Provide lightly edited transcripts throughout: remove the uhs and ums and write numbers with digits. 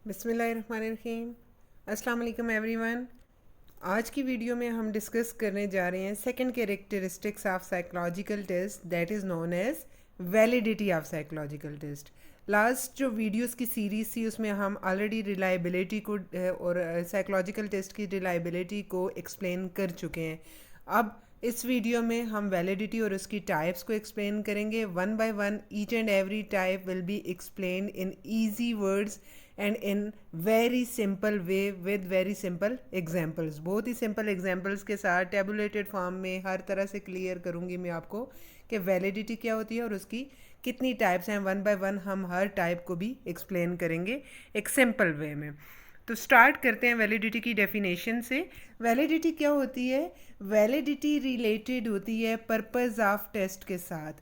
बिस्मिल्लाहिर्रहमानिर्रहीम। अस्सलाम वालेकुम एवरीवन। आज की वीडियो में हम डिस्कस करने जा रहे हैं second characteristics of psychological test that is known as validity of psychological test. Last जो वीडियोस की सीरीज़ थी उसमें हम ऑलरेडी रिलायबिलिटी को और साइकोलॉजिकल टेस्ट की रिलायबिलिटी को एक्सप्लेन कर चुके हैं। अब इस वीडियो में हम वैलिडिटी और उसकी टाइप्स को एक्सप्लेन करेंगे one by one. Each and every type will be explain in easy words and in very simple way with very simple examples. बहुत ही सिंपल एग्जाम्पल्स के साथ टेबुलेटेड फॉर्म में हर तरह से क्लियर करूँगी मैं आपको कि वैलिडिटी क्या होती है और उसकी कितनी टाइप्स हैं। वन बाय वन हम हर टाइप को भी एक्सप्लेन करेंगे एक सिंपल वे में। तो स्टार्ट करते हैं वैलिडिटी की डेफिनेशन से। वैलिडिटी क्या होती है? वैलिडिटी रिलेटेड होती है पर्पस ऑफ टेस्ट के साथ,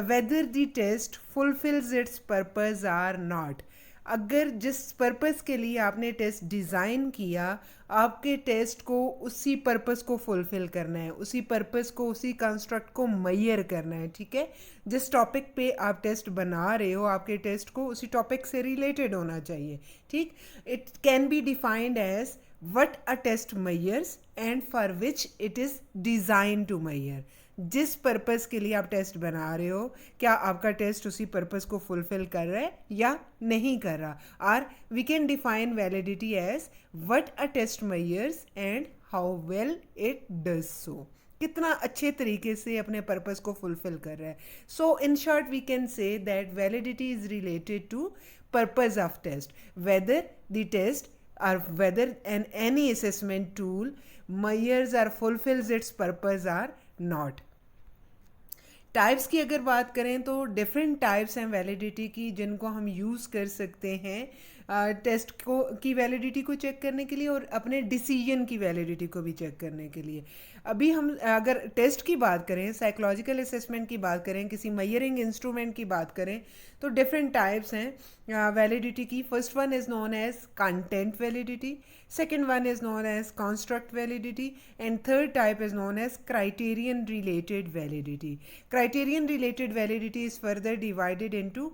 whether the test fulfills its purpose or not. अगर जिस पर्पस के लिए आपने टेस्ट डिज़ाइन किया, आपके टेस्ट को उसी पर्पस को फुलफ़िल करना है, उसी पर्पस को, उसी कंस्ट्रक्ट को मैयर करना है। ठीक है, जिस टॉपिक पे आप टेस्ट बना रहे हो, आपके टेस्ट को उसी टॉपिक से रिलेटेड होना चाहिए। ठीक, it can be defined as what a test measures and for which it is designed to measure। जिस पर्पस के लिए आप टेस्ट बना रहे हो, क्या आपका टेस्ट उसी पर्पस को फुलफिल कर रहा है या नहीं कर रहा। और we can define validity as what a test measures and how well it does so. कितना अच्छे तरीके से अपने पर्पस को फुलफिल कर रहा है। So in short we can say that validity is related to purpose of test, whether the test or whether any assessment tool measures or fulfills its purpose or not। Types की अगर बात करें तो different types हैं validity की जिनको हम use कर सकते हैं टेस्ट को की वैलिडिटी को चेक करने के लिए और अपने डिसीजन की वैलिडिटी को भी चेक करने के लिए। अभी हम अगर टेस्ट की बात करें, साइकोलॉजिकल असेसमेंट की बात करें, किसी मेजरिंग इंस्ट्रूमेंट की बात करें तो डिफरेंट टाइप्स हैं वैलिडिटी की। First one is known as content validity, second one is known as construct validity, and third type is known as criterion related validity। criterion related validity is further divided into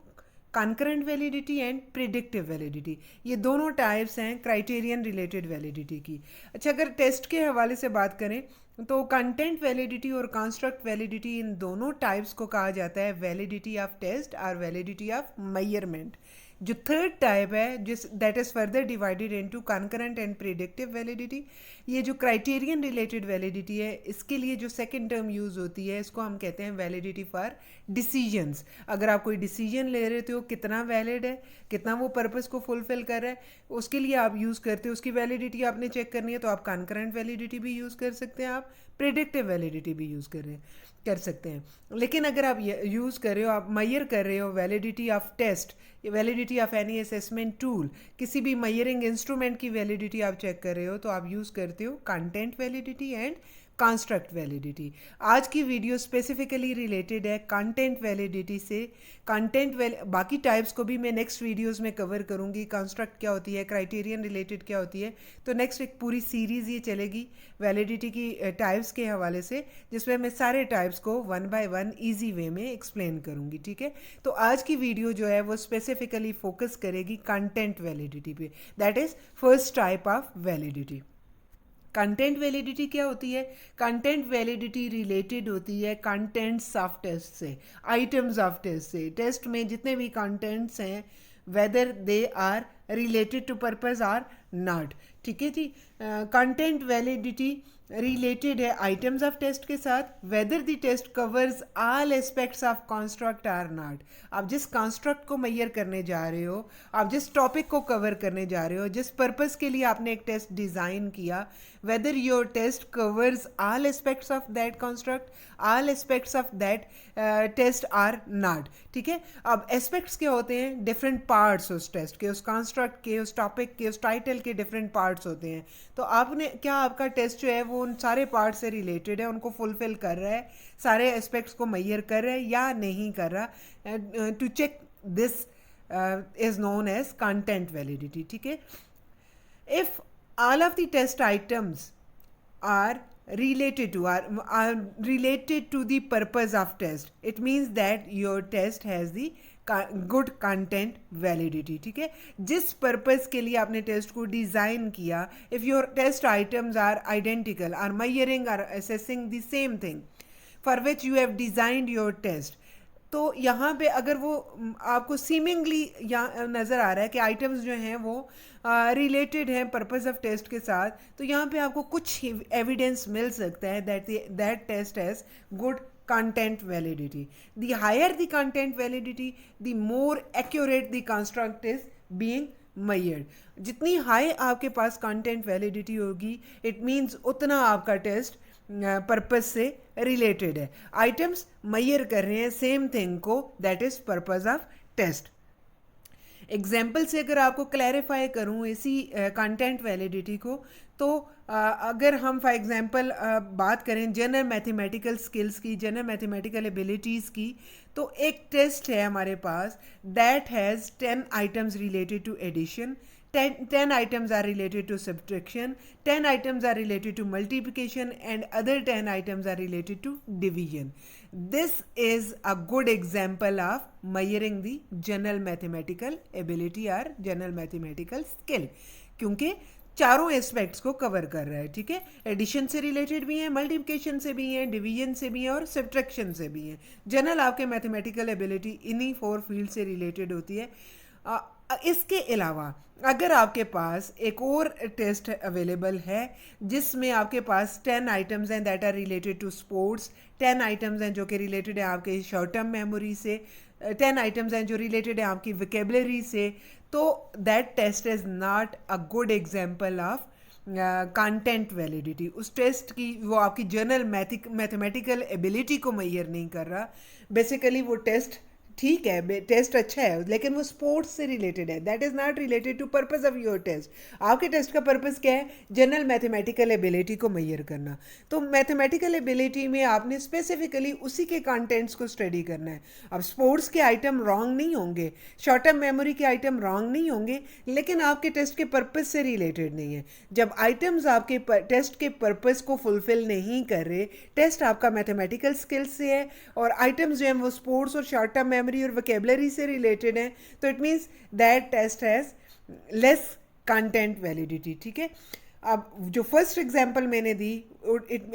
concurrent validity and predictive validity। ये दोनों types हैं criterion related validity की। अच्छा, अगर test के हवाले से बात करें तो कंटेंट वैलिडिटी और कंस्ट्रक्ट वैलिडिटी, इन दोनों टाइप्स को कहा जाता है वैलिडिटी ऑफ टेस्ट और वैलिडिटी ऑफ मेजरमेंट। जो थर्ड टाइप है जिस that is further divided into concurrent and predictive validity, ये जो क्राइटेरियन रिलेटेड वैलिडिटी है, इसके लिए जो सेकंड टर्म यूज़ होती है इसको हम कहते हैं वैलिडिटी फॉर डिसीजंस। अगर आप कोई डिसीजन ले रहे हो, कितना वैलिड है, कितना वो पर्पस को फुलफिल कर रहा है, उसके लिए आप यूज़ करते हो, उसकी वैलिडिटी आपने चेक करनी है तो आप कनकरेंट वैलिडिटी भी यूज़ कर सकते हैं, आप प्रिडिक्टिव वैलिडिटी भी यूज़ कर सकते हैं। लेकिन अगर आप यूज़ कर रहे हो, आप मैयर कर रहे हो validity of test, validity of any assessment tool, किसी भी मैयरिंग इंस्ट्रूमेंट की वैलिडिटी आप चेक कर रहे हो तो आप यूज़ करते हो content validity and construct validity. आज की वीडियो स्पेसिफिकली रिलेटेड है कंटेंट वैलिडिटी से। बाकी टाइप्स को भी मैं नेक्स्ट वीडियोस में कवर करूंगी, कंस्ट्रक्ट क्या होती है, क्राइटेरियन रिलेटेड क्या होती है। तो नेक्स्ट एक पूरी सीरीज़ ये चलेगी वैलिडिटी की टाइप्स के हवाले से, जिसमें मैं सारे टाइप्स को one by one easy way में एक्सप्लेन करूंगी। ठीक है, तो आज की वीडियो जो है वो स्पेसिफिकली फोकस करेगी कंटेंट वैलिडिटी पे, that is first type of validity. Content validity क्या होती है? कंटेंट वैलिडिटी रिलेटेड होती है कंटेंट्स ऑफ टेस्ट से, आइटम्स ऑफ टेस्ट से। टेस्ट में जितने भी कंटेंट्स हैं whether they are related to purpose or not. ठीक है जी, कंटेंट वैलिडिटी रिलेटेड है आइटम्स ऑफ टेस्ट के साथ, whether the test covers all aspects of construct or not. आप जिस कॉन्स्ट्रक्ट को मैयर करने जा रहे हो, आप जिस टॉपिक को कवर करने जा रहे हो, जिस पर्पस के लिए आपने एक टेस्ट डिज़ाइन किया, whether your test covers all aspects of that construct, all aspects of that test or not. ठीक है, अब एस्पेक्ट्स क्या होते हैं? डिफरेंट पार्ट्स उस टेस्ट के, उस कॉन्स्ट्रक्ट के, उस टॉपिक के, उस टाइटल के डिफरेंट पार्ट्स होते हैं। तो आपने क्या, आपका टेस्ट जो है वो उन सारे पार्ट से रिलेटेड है, उनको फुलफिल कर रहा है, सारे एस्पेक्ट्स को मैयर कर रहा है या नहीं कर रहा। To check this is known as content validity. ठीक है, if all of the test items are related to the purpose of test, it means that your test has the good content validity, ठीक है। जिस purpose के लिए आपने test को design किया, if your test items are identical, are measuring, are assessing the same thing for which you have designed your test, तो यहाँ पे अगर वो आपको सीमिंगली यहाँ नज़र आ रहा है कि आइटम्स जो हैं वो रिलेटेड हैं पर्पस ऑफ टेस्ट के साथ, तो यहाँ पे आपको कुछ एविडेंस मिल सकता है that test has good content validity. The higher the content validity, the more accurate the construct is being measured. जितनी हाई आपके पास कंटेंट वैलिडिटी होगी, इट मीन्स उतना आपका टेस्ट पर्पस से रिलेटेड है। आइटम्स मेजर कर रहे हैं सेम थिंग को, that is purpose of test. Example से अगर आपको क्लैरिफाई करूँ इसी कंटेंट वैलिडिटी को, तो अगर हम फॉर एग्जांपल बात करें जनरल मैथमेटिकल स्किल्स की, जनरल मैथमेटिकल एबिलिटीज़ की, तो एक टेस्ट है हमारे पास that has 10 items related to addition, 10 items are related to subtraction, 10 items are related to multiplication, and other 10 items are related to division. This is a good example of measuring the general mathematical ability or general mathematical skill, क्योंकि चारों aspects को cover कर रहा है, ठीक है। Addition से related भी है, मल्टीप्लिकेशन से भी है, डिवीजन से भी है और सब्ट्रैक्शन से भी है। जनरल आपके मैथमेटिकल एबिलिटी इन्हीं 4 फील्ड से रिलेटेड होती है। इसके अलावा अगर आपके पास एक और टेस्ट अवेलेबल है जिसमें आपके पास 10 आइटम्स हैं that are related to sports, 10 items हैं जो कि रिलेटेड है आपके शॉर्ट टर्म मेमोरी से, 10 आइटम्स हैं जो रिलेटेड है आपकी वोकैबुलरी से, तो that test is not a good example of content validity. उस टेस्ट की वो आपकी जनरल मैथमेटिकल एबिलिटी को मेजर नहीं कर रहा। बेसिकली वो टेस्ट ठीक है, टेस्ट अच्छा है, लेकिन वो स्पोर्ट्स से रिलेटेड है, that is not related to purpose of your test. आपके टेस्ट का पर्पस क्या है? जनरल मैथमेटिकल एबिलिटी को मेजर करना। तो मैथमेटिकल एबिलिटी में आपने स्पेसिफिकली उसी के कंटेंट्स को स्टडी करना है। अब स्पोर्ट्स के आइटम रॉन्ग नहीं होंगे, शॉर्ट टर्म मेमोरी के आइटम रॉन्ग नहीं होंगे, लेकिन आपके टेस्ट के पर्पस से रिलेटेड नहीं है। जब आइटम्स आपके टेस्ट के पर्पस को फुलफिल नहीं कर रहे, टेस्ट आपका मैथमेटिकल स्किल्स से है और आइटम्स जो हैं वो स्पोर्ट्स और शॉर्ट टर्म मेमोरी और वोकैबुलरी से रिलेटेड हैं, तो it means that test has less content validity, ठीक है। अब जो फर्स्ट एग्जांपल मैंने दी,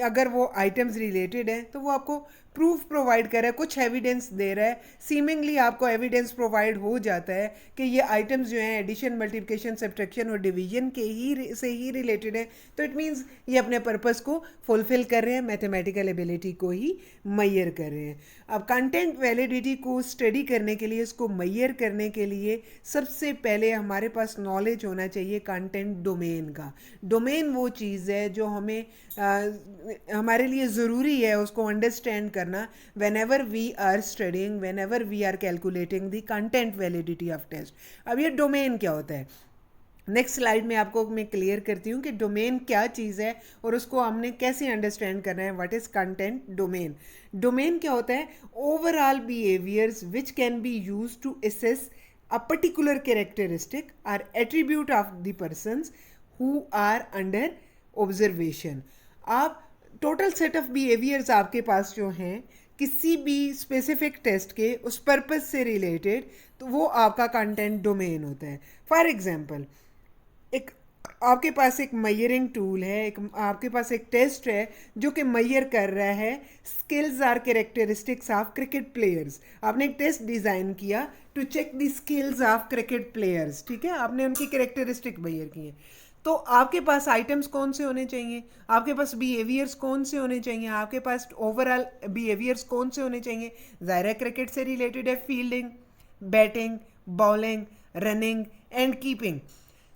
अगर वो आइटम्स रिलेटेड हैं तो वो आपको प्रूफ प्रोवाइड कर रहा है, कुछ एविडेंस दे रहा है, सीमिंगली आपको एविडेंस प्रोवाइड हो जाता है कि ये आइटम्स जो हैं एडिशन, मल्टीप्लिकेशन, सब्ट्रैक्शन और डिवीजन के ही रिलेटेड है, तो इट मीन्स ये अपने पर्पस को फुलफिल कर रहे हैं, मैथमेटिकल एबिलिटी को ही मेजर कर रहे हैं। अब कंटेंट वैलिडिटी को स्टडी करने के लिए, इसको मेजर करने के लिए सबसे पहले हमारे पास नॉलेज होना चाहिए कंटेंट डोमेन का। डोमेन वो चीज़ है जो हमें हमारे लिए ज़रूरी है उसको अंडरस्टैंड करना whenever we are studying, whenever we are calculating the content validity of test। अब ये डोमेन क्या होता है, नेक्स्ट स्लाइड में आपको मैं क्लियर करती हूँ कि डोमेन क्या चीज़ है और उसको हमने कैसे अंडरस्टैंड करना है। What is content domain? Domain क्या होता है? Overall behaviours which can be use to assess a particular characteristic और attribute of the persons who are under observation. आप टोटल सेट ऑफ बिहेवियर्स आपके पास जो हैं किसी भी स्पेसिफिक टेस्ट के उस पर्पस से रिलेटेड, तो वो आपका कंटेंट डोमेन होता है। फॉर एग्जांपल, एक आपके पास एक मेजरिंग टूल है, एक आपके पास एक टेस्ट है जो कि मेजर कर रहा है skills are characteristics of cricket players. आपने एक टेस्ट डिज़ाइन किया to check the skills of cricket players, ठीक है, आपने उनकी कैरेक्टरिस्टिक मेजर की है। तो आपके पास आइटम्स कौन से होने चाहिए, आपके पास बिहेवियर्स कौन से होने चाहिए, आपके पास ओवरऑल बिहेवियर्स कौन से होने चाहिए? ज़ाहिर क्रिकेट से रिलेटेड है fielding, batting, bowling, running and keeping.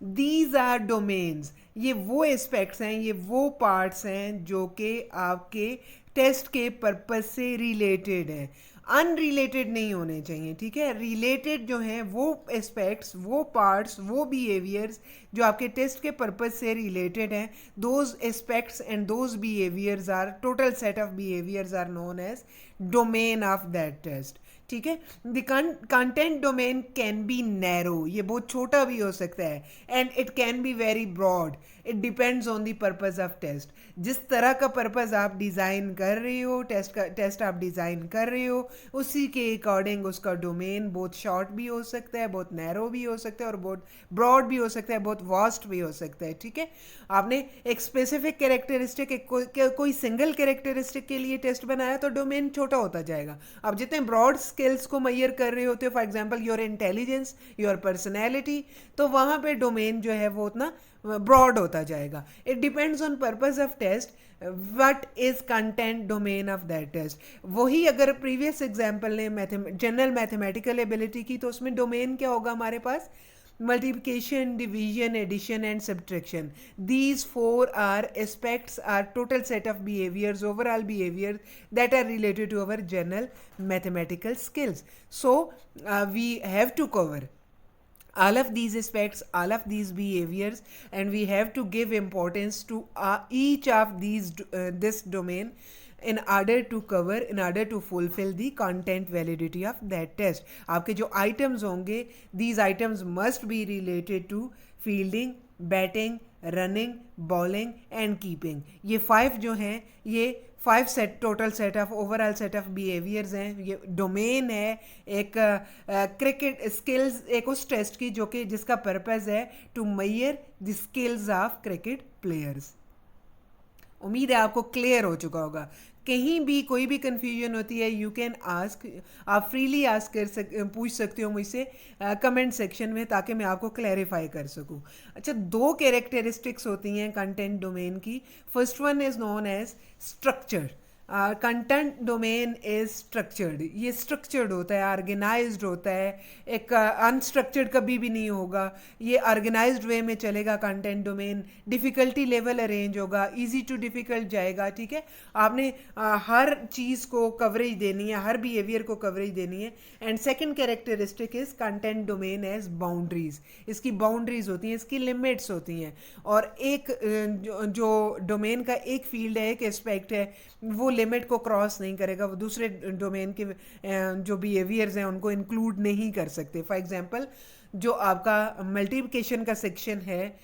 These are domains. ये वो एस्पेक्ट्स हैं, ये वो पार्ट्स हैं जो कि आपके टेस्ट के पर्पस से रिलेटेड है, अनरिलेटेड नहीं होने चाहिए, ठीक है। रिलेटेड जो हैं वो एस्पेक्ट्स, वो पार्ट्स, वो बिहेवियर्स जो आपके टेस्ट के पर्पस से रिलेटेड हैं, those aspects and those behaviours are, total set of behaviours are known as domain of that test, ठीक है। The content domain can be narrow, ये बहुत छोटा भी हो सकता है, and it can be very broad, it depends on the purpose of test. जिस तरह का पर्पस आप डिज़ाइन कर रहे हो, टेस्ट आप डिज़ाइन कर रहे हो, उसी के अकॉर्डिंग उसका डोमेन बहुत शॉर्ट भी हो सकता है, बहुत नैरो भी हो सकता है, और बहुत ब्रॉड भी हो सकता है, बहुत वास्ट भी हो सकता है। ठीक है, आपने एक स्पेसिफिक कैरेक्टरिस्टिक, कोई सिंगल कैरेक्टरिस्टिक के लिए टेस्ट बनाया तो डोमेन छोटा होता जाएगा। आप जितने ब्रॉड स्किल्स को मैयर कर रहे होते हो, for example your intelligence, your personality, तो वहाँ पे डोमेन जो है वो उतना ब्रॉड होता जाएगा। It depends on purpose of test, what is content domain of that test. वही अगर प्रीवियस एग्जाम्पल ने जनरल मैथमेटिकल एबिलिटी की, तो उसमें डोमेन क्या होगा हमारे पास? multiplication, division, addition and subtraction. These four are aspects, are total set of behaviors, overall behaviors that are related to our general mathematical skills. So we have to cover all of these aspects, all of these behaviors, and we have to give importance to each of these this domain in order to cover, in order to fulfill the content validity of that test. आपके जो items होंगे, these items must be related to fielding, batting, running, bowling and keeping. ये 5 जो हैं, ये 5 set, total set of, overall set of behaviours हैं। ये domain है एक क्रिकेट स्किल्स, एक उस टेस्ट की जो कि जिसका पर्पस है to measure the skills of cricket players. उम्मीद है आपको क्लियर हो चुका होगा। कहीं भी कोई भी कन्फ्यूजन होती है, यू कैन आस्क, आप फ्रीली आस्क पूछ सकते हो मुझसे कमेंट सेक्शन में, ताकि मैं आपको क्लैरिफाई कर सकूं। अच्छा, 2 कैरेक्टरिस्टिक्स होती हैं कंटेंट डोमेन की। First one is known as structure. Content domain is structured, ये स्ट्रक्चर्ड होता है, ऑर्गेनाइज्ड होता है, एक अनस्ट्रक्चर्ड कभी भी नहीं होगा। ये ऑर्गेनाइज्ड वे में चलेगा content domain, difficulty level arrange होगा, इजी टू डिफ़िकल्ट जाएगा। ठीक है, आपने हर चीज़ को कवरेज देनी है, हर बिहेवियर को कवरेज देनी है। And second characteristic is content domain as boundaries. इसकी बाउंड्रीज होती हैं, इसकी लिमिट्स होती हैं, और एक जो डोमेन का एक फील्ड है, एक एस्पेक्ट है, वो लिमिट को क्रॉस नहीं करेगा, वो दूसरे डोमेन के जो बिहेवियर्स हैं उनको इंक्लूड नहीं कर सकते। फॉर एग्जांपल, जो आपका मल्टीप्लिकेशन का सेक्शन है,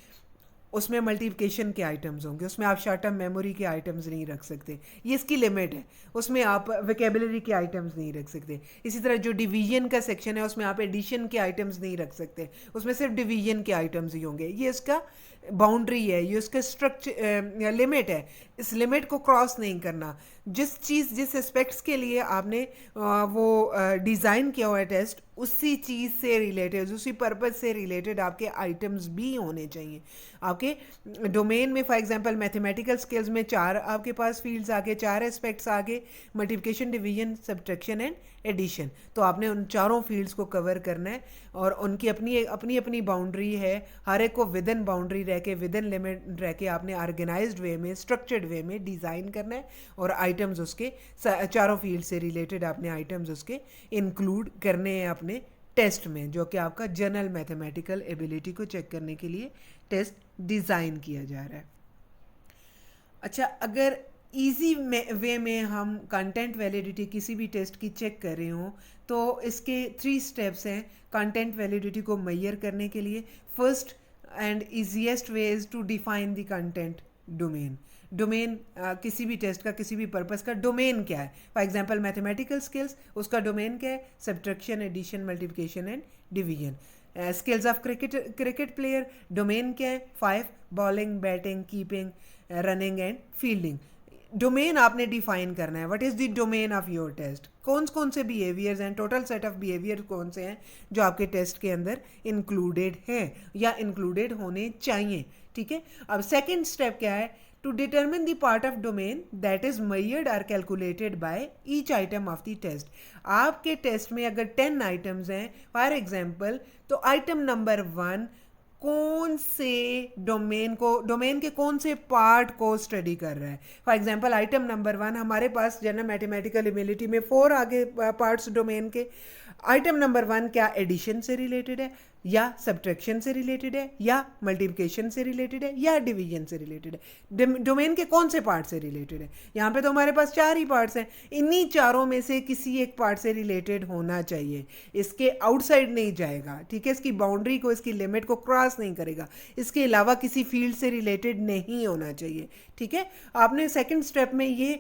उसमें मल्टीप्लिकेशन के आइटम्स होंगे, उसमें आप शॉर्ट टर्म मेमोरी के आइटम्स नहीं रख सकते, ये इसकी लिमिट है। उसमें आप वोकेबलरी के आइटम्स नहीं रख सकते। इसी तरह जो डिवीजन का सेक्शन है, उसमें आप एडिशन के आइटम्स नहीं रख सकते, उसमें सिर्फ डिवीजन के आइटम्स ही होंगे। ये इसका बाउंड्री है, ये उसका स्ट्रक्चर लिमिट है। इस लिमिट को क्रॉस नहीं करना। जिस चीज़, जिस एस्पेक्ट्स के लिए आपने वो डिज़ाइन किया हुआ है टेस्ट, उसी चीज़ से रिलेटेड, उसी पर्पज़ से रिलेटेड आपके आइटम्स भी होने चाहिए। आपके डोमेन में फॉर एग्जांपल मैथमेटिकल स्किल्स में 4 आपके पास फील्ड्स आ गए, 4 एस्पेक्ट्स आ गए, multiplication, division, subtraction and addition. तो आपने उन चारों फील्ड्स को कवर करना है, और उनकी अपनी अपनी बाउंड्री है। हर एक को विद इन बाउंड्री रह के, विद इन लिमिट रह के आपने ऑर्गेनाइज्ड वे में, स्ट्रक्चर्ड वे में डिज़ाइन करना है, और आइटम्स उसके चारों फील्ड से रिलेटेड आपने आइटम्स उसके इंक्लूड करने हैं अपने टेस्ट में, जो कि आपका जनरल मैथमेटिकल एबिलिटी को चेक करने के लिए टेस्ट डिज़ाइन किया जा रहा है। अच्छा, अगर ईजी वे में हम कंटेंट वैलिडिटी किसी भी टेस्ट की चेक कर रहे हों, तो इसके 3 स्टेप्स हैं कंटेंट वैलिडिटी को मेजर करने के लिए। First and easiest way is to define the content domain. Domain किसी भी टेस्ट का, किसी भी पर्पस का डोमेन क्या है। फॉर एग्जांपल मैथमेटिकल स्किल्स, उसका डोमेन क्या है? Subtraction, addition, multiplication and division. Skills of cricket player, domain क्या है? 5, bowling, batting, keeping, running and fielding. Domain आपने डिफाइन करना है। What is the domain of your test? कौन कौन से बिहेवियर्स हैं, टोटल सेट ऑफ बिहेवियर कौन से हैं जो आपके टेस्ट के अंदर इंक्लूडेड हैं या इंक्लूडेड होने चाहिए। ठीक है, अब सेकेंड स्टेप क्या है? To determine the part of domain that is measured और calculated by each item of the test. आपके टेस्ट में अगर 10 आइटम्स हैं फॉर एग्जांपल, तो आइटम नंबर 1 कौन से डोमेन के कौन से पार्ट को स्टडी कर रहा है। फॉर एग्जांपल आइटम नंबर 1, हमारे पास जनरल मैथमेटिकल एबिलिटी में 4 आगे पार्ट्स डोमेन के। आइटम नंबर 1 क्या एडिशन से रिलेटेड है? या सब्ट्रैक्शन से रिलेटेड है, या मल्टीप्लिकेशन से रिलेटेड है, या डिवीजन से रिलेटेड है। डोमेन के कौन से पार्ट से रिलेटेड है? यहाँ पे तो हमारे पास 4 ही पार्ट्स हैं, इन्हीं चारों में से किसी एक पार्ट से रिलेटेड होना चाहिए, इसके आउटसाइड नहीं जाएगा, ठीक है, इसकी बाउंड्री को, इसकी लिमिट को क्रॉस नहीं करेगा, इसके अलावा किसी फील्ड से रिलेटेड नहीं होना चाहिए, ठीक है। आपने सेकेंड स्टेप में ये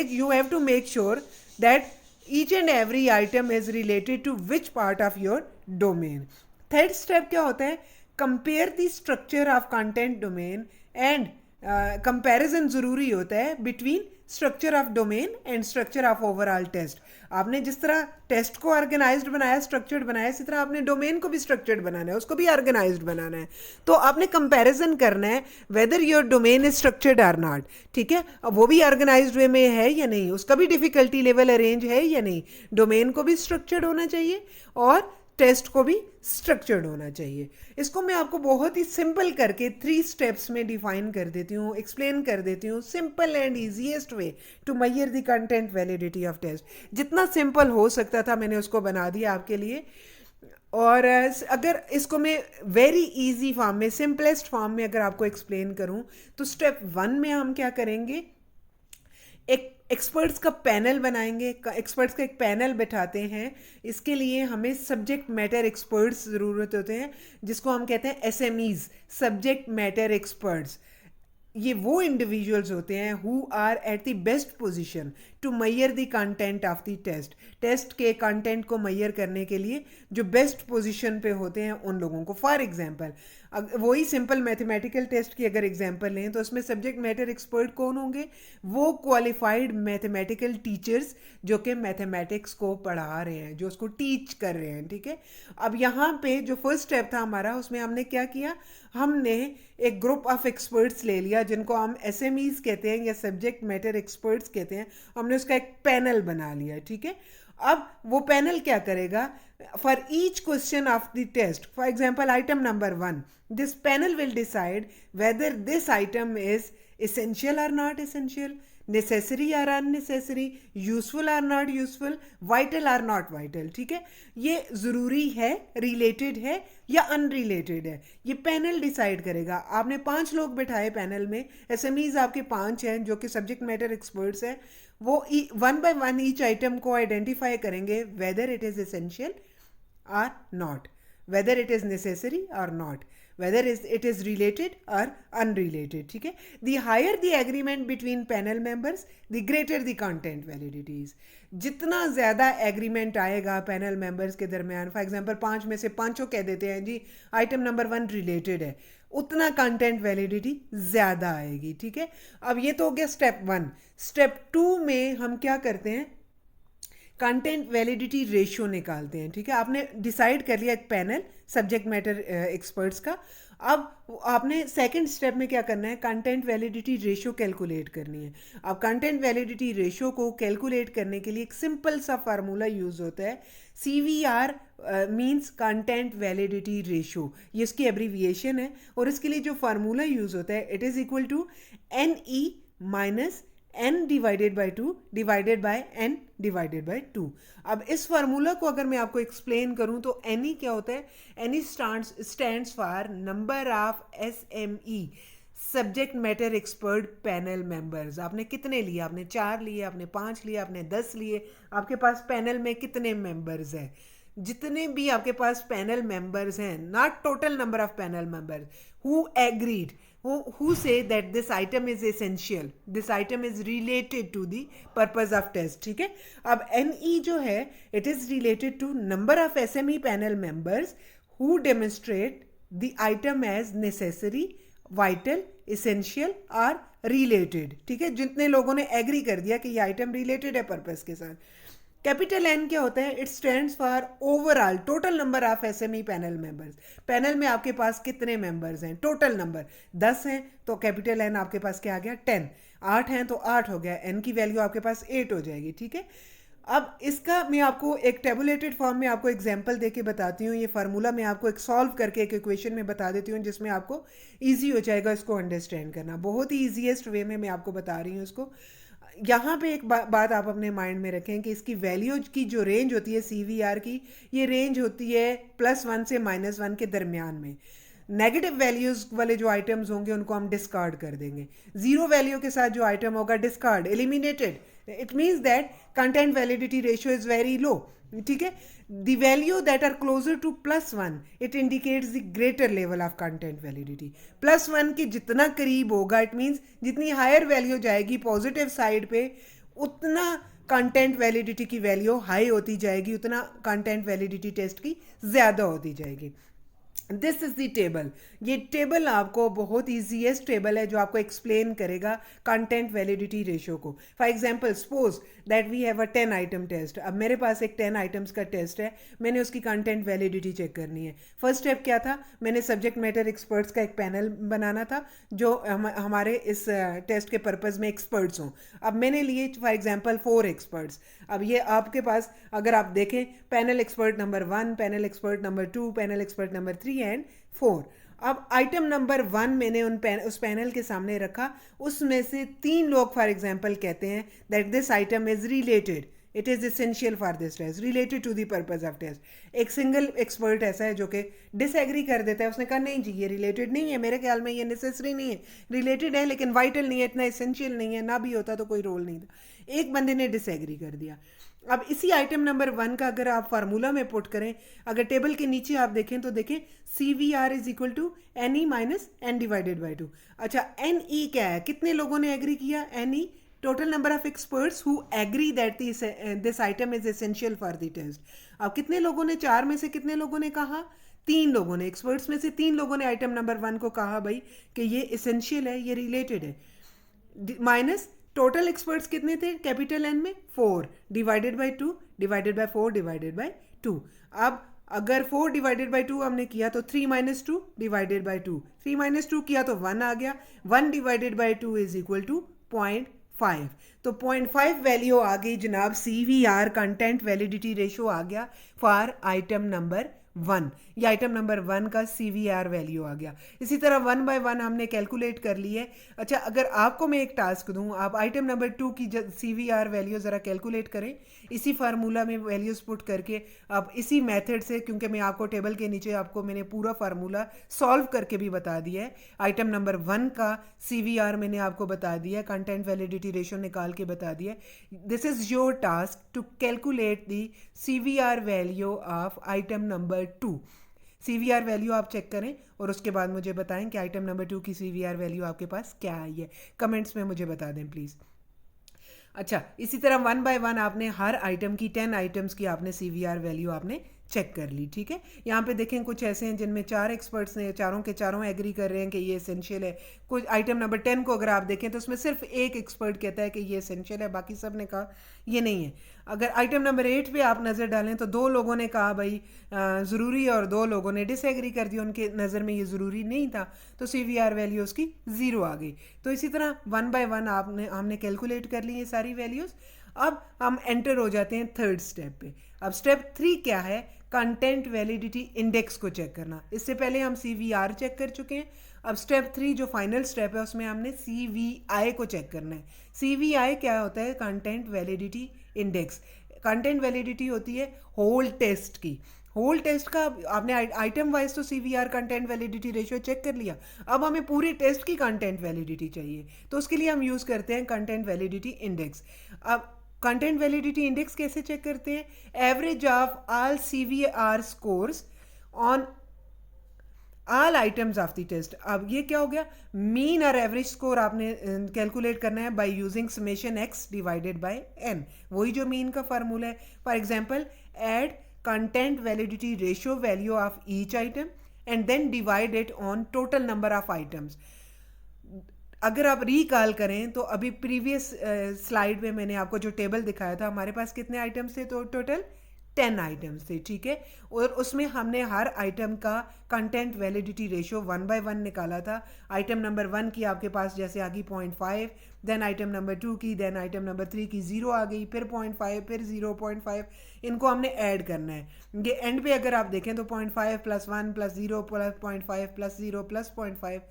you have to make sure that each and every item is related to which part of your domain. Third step क्या होता है? Compare the structure of content domain and comparison ज़रूरी होता है between structure of domain and structure of overall test. आपने जिस तरह test को ऑर्गेनाइज्ड बनाया, स्ट्रक्चर्ड बनाया, इसी तरह आपने डोमेन को भी स्ट्रक्चर्ड बनाना है, उसको भी ऑर्गेनाइज्ड बनाना है। तो आपने कंपैरिजन करना है whether your domain is structured or not, ठीक है। अब वो भी ऑर्गेनाइज्ड वे में है या नहीं, उसका भी डिफिकल्टी लेवल अरेंज है या नहीं, डोमेन को भी स्ट्रक्चर्ड होना चाहिए और टेस्ट को भी स्ट्रक्चर्ड होना चाहिए। इसको मैं आपको बहुत ही सिंपल करके 3 स्टेप्स में डिफाइन कर देती हूँ, एक्सप्लेन कर देती हूँ, simple and easiest way to measure the content validity of test. जितना सिंपल हो सकता था मैंने उसको बना दिया आपके लिए। और अगर इसको मैं वेरी इजी फॉर्म में, सिंपलेस्ट फॉर्म में अगर आपको एक्सप्लेन करूँ तो स्टेप 1 में हम क्या करेंगे, एक एक्सपर्ट्स का पैनल बनाएंगे, एक्सपर्ट्स का एक पैनल बैठाते हैं। इसके लिए हमें सब्जेक्ट मैटर एक्सपर्ट्स ज़रूरत होते हैं, जिसको हम कहते हैं एसएमईज, सब्जेक्ट मैटर एक्सपर्ट्स। ये वो इंडिविजुअल्स होते हैं who are at the best position to measure the content of the test. Test के कंटेंट को मेजर करने के लिए जो बेस्ट पोजीशन पे होते हैं उन लोगों को। फॉर एग्जांपल, वही सिंपल मैथमेटिकल टेस्ट की अगर एग्जांपल लें तो उसमें सब्जेक्ट मैटर एक्सपर्ट कौन होंगे? वो क्वालिफाइड मैथमेटिकल टीचर्स जो कि मैथमेटिक्स को पढ़ा रहे हैं, जो उसको टीच कर रहे हैं, ठीक है। अब यहाँ पे जो फर्स्ट स्टेप था हमारा, उसमें हमने क्या किया, हमने एक ग्रुप ऑफ एक्सपर्ट्स ले लिया जिनको हम एसएमईज कहते हैं या सब्जेक्ट मैटर एक्सपर्ट्स कहते हैं। हमने उसका एक पैनल बना लिया, ठीक है। अब वो पैनल क्या करेगा, for each question of the test, for example item number 1, this panel will decide whether this item is essential or not essential, necessary or unnecessary, useful or not useful, vital or not vital, ठीक है। ये ज़रूरी है, related है या unrelated है, ये panel decide करेगा। आपने 5 लोग बैठाए पैनल में, एसएमईज आपके 5 हैं जो कि सब्जेक्ट मैटर एक्सपर्ट्स हैं। वो 1 by 1 ईच आइटम को आइडेंटिफाई करेंगे whether it is essential or not, whether it is necessary or not, whether it is related or unrelated, ठीक है। The higher the agreement between panel members, the greater the content validity is. जितना ज़्यादा agreement आएगा panel members के दरमियान, for example 5 में से 5 कह देते हैं जी आइटम नंबर 1 रिलेटेड है, उतना कंटेंट वैलिडिटी ज़्यादा आएगी, ठीक है। अब ये तो हो गया स्टेप 1। स्टेप 2 में हम क्या करते हैं, कंटेंट वैलिडिटी रेशियो निकालते हैं, ठीक है। आपने डिसाइड कर लिया एक पैनल सब्जेक्ट मैटर एक्सपर्ट्स का। अब आपने सेकंड स्टेप में क्या करना है, कंटेंट वैलिडिटी रेशियो कैलकुलेट करनी है। अब कंटेंट वैलिडिटी रेशियो को कैलकुलेट करने के लिए एक सिंपल सा फार्मूला यूज़ होता है, CVR means content validity ratio, ये इसकी एब्रीविएशन है। और इसके लिए जो फार्मूला यूज़ होता है, it is equal to NE minus n divided by 2 divided by n divided by 2। अब इस फार्मूला को अगर मैं आपको एक्सप्लेन करूं तो NE क्या होता है, NE stands for number of SME, subject matter expert panel members. आपने कितने लिए, आपने 4 लिए, आपने 5 लिए, आपने 10 लिए, आपके पास पैनल में कितने मेंबर्स हैं, जितने भी आपके पास पैनल मेंबर्स हैं, not total number of panel members, who agreed, who say that this item is essential, this item is related to the purpose of test, ठीक है। अब NE जो है, it is related to number of SME panel members who demonstrate the item as necessary, vital, essential or related, ठीक है। जितने लोगों ने एग्री कर दिया कि ये आइटम रिलेटेड है पर्पस के साथ। कैपिटल N क्या होता है, it stands for overall total number of SME panel members. Panel में आपके पास कितने मेंबर्स हैं, टोटल नंबर 10 हैं तो कैपिटल N आपके पास क्या आ गया 10, 8 हैं तो 8 हो गया, N की वैल्यू आपके पास 8 हो जाएगी, ठीक है। अब इसका मैं आपको एक टेबुलेटेड फॉर्म में आपको एग्जांपल देके बताती हूँ। ये फार्मूला मैं आपको एक सॉल्व करके एक इक्वेशन में बता देती हूँ जिसमें आपको ईजी हो जाएगा इसको अंडरस्टैंड करना। बहुत ही ईजीएस्ट वे में मैं आपको बता रही हूँ इसको। यहाँ पे एक बात आप अपने माइंड में रखें कि इसकी वैल्यू की जो रेंज होती है CVR की, ये रेंज होती है +1 से -1 के दरमियान में। नेगेटिव वैल्यूज वाले जो आइटम्स होंगे उनको हम डिस्कार्ड कर देंगे। जीरो वैल्यू के साथ जो आइटम होगा discard, eliminated. It means that content validity ratio is very low. ठीक है, the value that are closer to +1 it indicates the greater level of content validity. +1 के जितना करीब होगा, इट मीन्स जितनी हायर वैल्यू जाएगी पॉजिटिव साइड पे, उतना कंटेंट वैलिडिटी की वैल्यू हाई होती जाएगी, उतना कंटेंट वैलिडिटी टेस्ट की ज़्यादा होती जाएगी। This is the table. ये टेबल आपको बहुत ईजीएस्ट टेबल है जो आपको एक्सप्लेन करेगा कंटेंट वैलिडिटी रेशियो को। For example suppose that we have a 10 item test. अब मेरे पास एक 10 आइटम्स का टेस्ट है, मैंने उसकी कंटेंट वैलिडिटी चेक करनी है। फर्स्ट स्टेप क्या था, मैंने सब्जेक्ट मैटर एक्सपर्ट्स का एक पैनल बनाना था जो हमारे इस टेस्ट के पर्पज़ में एक्सपर्ट्स हों। अब मैंने लिए फॉर एग्जाम्पल 4 एक्सपर्ट्स। अब ये आपके पास अगर आप देखें, panel expert number 1, panel expert number 2, panel expert number 3 and 4। अब आइटम नंबर 1 मैंने उस पैनल के सामने रखा, उसमें से 3 लोग फॉर एग्जांपल कहते हैं that this item is related, it is essential for this test, related to the purpose of test. एक सिंगल एक्सपर्ट ऐसा है जो कि डिसएग्री कर देता है, उसने कहा नहीं जी ये रिलेटेड नहीं है, मेरे ख्याल में ये नेसेसरी नहीं है, रिलेटेड है लेकिन वाइटल नहीं है, इतना एसेंशियल नहीं है, ना भी होता तो कोई रोल नहीं था। एक बंदे ने डिसएग्री कर दिया। अब इसी आइटम नंबर 1 का अगर आप फार्मूला में पुट करें, अगर टेबल के नीचे आप देखें तो देखें CVR is equal to NE minus N divided by 2। अच्छा, NE क्या है, कितने लोगों ने एग्री किया? NE total number of experts who agree that this item is essential for the test. अब कितने लोगों ने, 4 में से कितने लोगों ने कहा? 3 लोगों ने। एक्सपर्ट्स में से 3 लोगों ने आइटम नंबर 1 को कहा भाई कि ये एसेंशियल है, ये रिलेटेड है, माइनस टोटल एक्सपर्ट्स कितने थे कैपिटल N में? 4 divided by 2 divided by 4 divided by 2। अब अगर 4 डिवाइडेड बाई 2 हमने किया तो 3 माइनस 2 डिवाइडेड बाई 2, 3 माइनस 2 किया तो 1 आ गया। 1 divided by 2 is equal to 0.5। तो 0.5 वैल्यू आ गई जनाब, CVR कंटेंट वैलिडिटी रेशियो आ गया फॉर आइटम नंबर 1। ये आइटम नंबर 1 का CVR वैल्यू आ गया। इसी तरह 1 बाय 1 हमने कैलकुलेट कर ली है। अच्छा, अगर आपको मैं एक टास्क दूं, आप आइटम नंबर 2 की CVR वैल्यू ज़रा कैलकुलेट करें, इसी फार्मूला में वैल्यूज़ पुट करके, आप इसी मेथड से, क्योंकि मैं आपको टेबल के नीचे आपको मैंने पूरा फार्मूला सॉल्व करके भी बता दिया है। आइटम नंबर 1 का CVR मैंने आपको बता दिया है, कंटेंट वैलिडिटी रेशियो निकाल के बता दिया है। This is your task to calculate the CVR value of item number 2। CVR value आप चेक करें और उसके बाद मुझे बताएं कि आइटम नंबर 2 की CVR वैल्यू आपके पास क्या आई है। कमेंट्स में मुझे बता दें प्लीज़। अच्छा, इसी तरह 1 बाय 1 आपने हर आइटम की, 10 आइटम्स की आपने CVR वैल्यू आपने चेक कर ली। ठीक है, यहाँ पे देखें कुछ ऐसे हैं जिनमें 4 एक्सपर्ट्स ने, चारों के चारों एग्री कर रहे हैं कि ये एसेंशियल है। कुछ आइटम नंबर 10 को अगर आप देखें तो उसमें सिर्फ एक एक्सपर्ट कहता है कि ये एसेंशियल है, बाकी सब ने कहा ये नहीं है। अगर आइटम नंबर 8 पे आप नज़र डालें तो 2 लोगों ने कहा भाई ज़रूरी है और 2 लोगों ने डिसएग्री कर दिया, उनके नज़र में ये ज़रूरी नहीं था, तो CVR वैल्यू उसकी 0 आ गई। तो इसी तरह 1 बाय 1 हमने कैलकुलेट कर ली ये सारी वैल्यूज़। अब हम एंटर हो जाते हैं थर्ड स्टेप पे। अब स्टेप 3 क्या है? कंटेंट वैलिडिटी इंडेक्स को चेक करना। इससे पहले हम CVR चेक कर चुके हैं। अब स्टेप 3 जो फाइनल स्टेप है उसमें हमने CVI को चेक करना है। CVI क्या होता है? Content validity index. Content validity होती है होल टेस्ट की। होल टेस्ट का आपने आइटम वाइज तो CVR content validity ratio check कर लिया, अब हमें पूरी टेस्ट की कंटेंट वैलिडिटी चाहिए, तो उसके लिए हम यूज़ करते हैं कंटेंट वैलिडिटी इंडेक्स। अब कंटेंट वैलिडिटी इंडेक्स कैसे चेक करते हैं? Average of all CVR scores on all items of the test. अब ये क्या हो गया? मीन और एवरेज स्कोर आपने कैलकुलेट करना है by using summation x divided by n, वही जो मीन का फार्मूला है। For example, add content validity ratio value of each item and then divide it on total number of items. अगर आप recall करें तो अभी प्रीवियस स्लाइड में मैंने आपको जो टेबल दिखाया था, हमारे पास कितने आइटम्स थे? तो टोटल 10 आइटम्स थे। ठीक है, और उसमें हमने हर आइटम का कंटेंट वैलिडिटी रेशियो 1 बाय 1 निकाला था। आइटम नंबर 1 की आपके पास जैसे आ गई 0.5, देन आइटम नंबर 2 की, देन आइटम नंबर 3 की 0 आ गई, फिर 0.5, फिर 0.5। इनको हमने ऐड करना है। ये एंड पे अगर आप देखें तो 0.5 plus 1 plus 0 plus 0.5 plus 0 plus 0.5,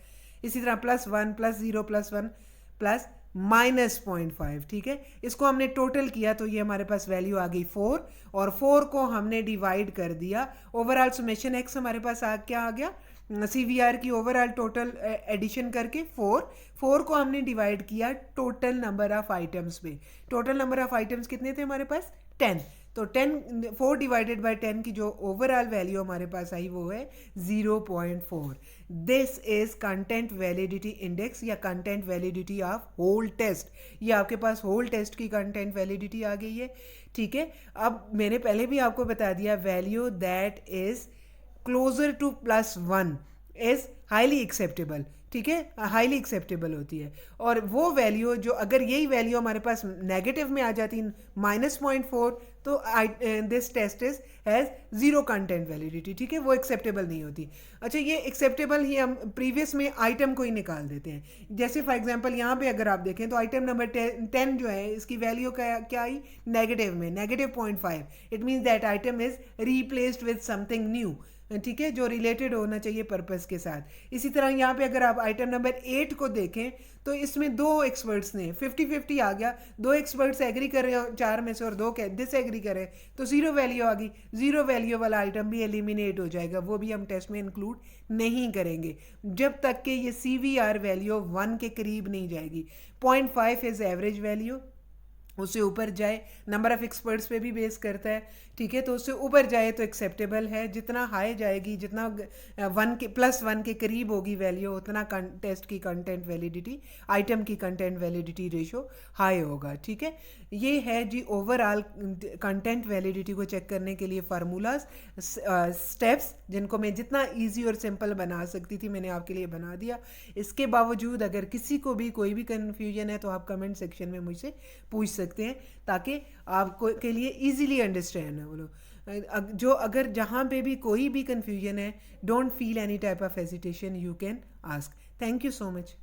इसी तरह +1 +0 +1 प्लस -0.5, ठीक है। इसको हमने टोटल किया तो ये हमारे पास वैल्यू आ गई 4, और 4 को हमने डिवाइड कर दिया, ओवरऑल सुमेशन एक्स हमारे पास क्या आ गया, CVR की ओवरऑल टोटल एडिशन करके 4 को हमने डिवाइड किया टोटल नंबर ऑफ आइटम्स पे। टोटल नंबर ऑफ आइटम्स कितने थे हमारे पास, 10। तो 4 डिवाइडेड बाय 10 की जो ओवरऑल वैल्यू हमारे पास आई वो है 0.4। This is content validity index या content validity of whole test. ये आपके पास होल टेस्ट की कंटेंट वैलिडिटी आ गई है, ठीक है। अब मैंने पहले भी आपको बता दिया, value that is closer to +1 is highly acceptable, ठीक है, हाईली एक्सेप्टेबल होती है। और वो वैल्यू जो, अगर यही वैल्यू हमारे पास नेगेटिव में आ जाती -0.4, तो this test is has 0 content validity, ठीक है, वो एक्सेप्टेबल नहीं होती। अच्छा, ये एक्सेप्टेबल ही हम प्रीवियस में आइटम को ही निकाल देते हैं। जैसे फॉर एग्जांपल यहाँ पे अगर आप देखें तो आइटम नंबर 10 जो है, इसकी वैल्यू क्या आई, नेगेटिव में, -0.5। It means that item is replaced with something new, ठीक है, जो रिलेटेड होना चाहिए पर्पस के साथ। इसी तरह यहाँ पे अगर आप आइटम नंबर 8 को देखें तो इसमें 2 एक्सपर्ट्स ने 50-50 आ गया, 2 एक्सपर्ट्स एग्री कर रहे हो 4 में से और 2 डिसएग्री कर रहे हैं, तो 0 वैल्यू आ गई। 0 वैल्यू वाला आइटम भी एलिमिनेट हो जाएगा, वो भी हम टेस्ट में इंक्लूड नहीं करेंगे जब तक कि ये CVR वैल्यू 1 के करीब नहीं जाएगी। 0.5 इज एवरेज वैल्यू, उससे ऊपर जाए, नंबर ऑफ एक्सपर्ट्स पे भी बेस करता है, ठीक है, तो उससे ऊपर जाए तो एक्सेप्टेबल है। जितना हाई जाएगी, जितना 1 के करीब होगी वैल्यू, उतना टेस्ट की कंटेंट वैलिडिटी, आइटम की कंटेंट वैलिडिटी रेशो हाई होगा, ठीक है। ये है जी ओवरऑल कंटेंट वैलिडिटी को चेक करने के लिए फार्मूलाज, स्टेप्स, जिनको मैं जितना ईजी और सिंपल बना सकती थी मैंने आपके लिए बना दिया। इसके बावजूद अगर किसी को भी कोई भी कन्फ्यूजन है तो आप कमेंट सेक्शन में मुझसे पूछ सकते हैं, ताकि आपको के लिए इजीली अंडरस्टैंड है। बोलो जो अगर जहाँ पे भी कोई भी कन्फ्यूजन है, don't feel any type of hesitation, you can ask. Thank you so much.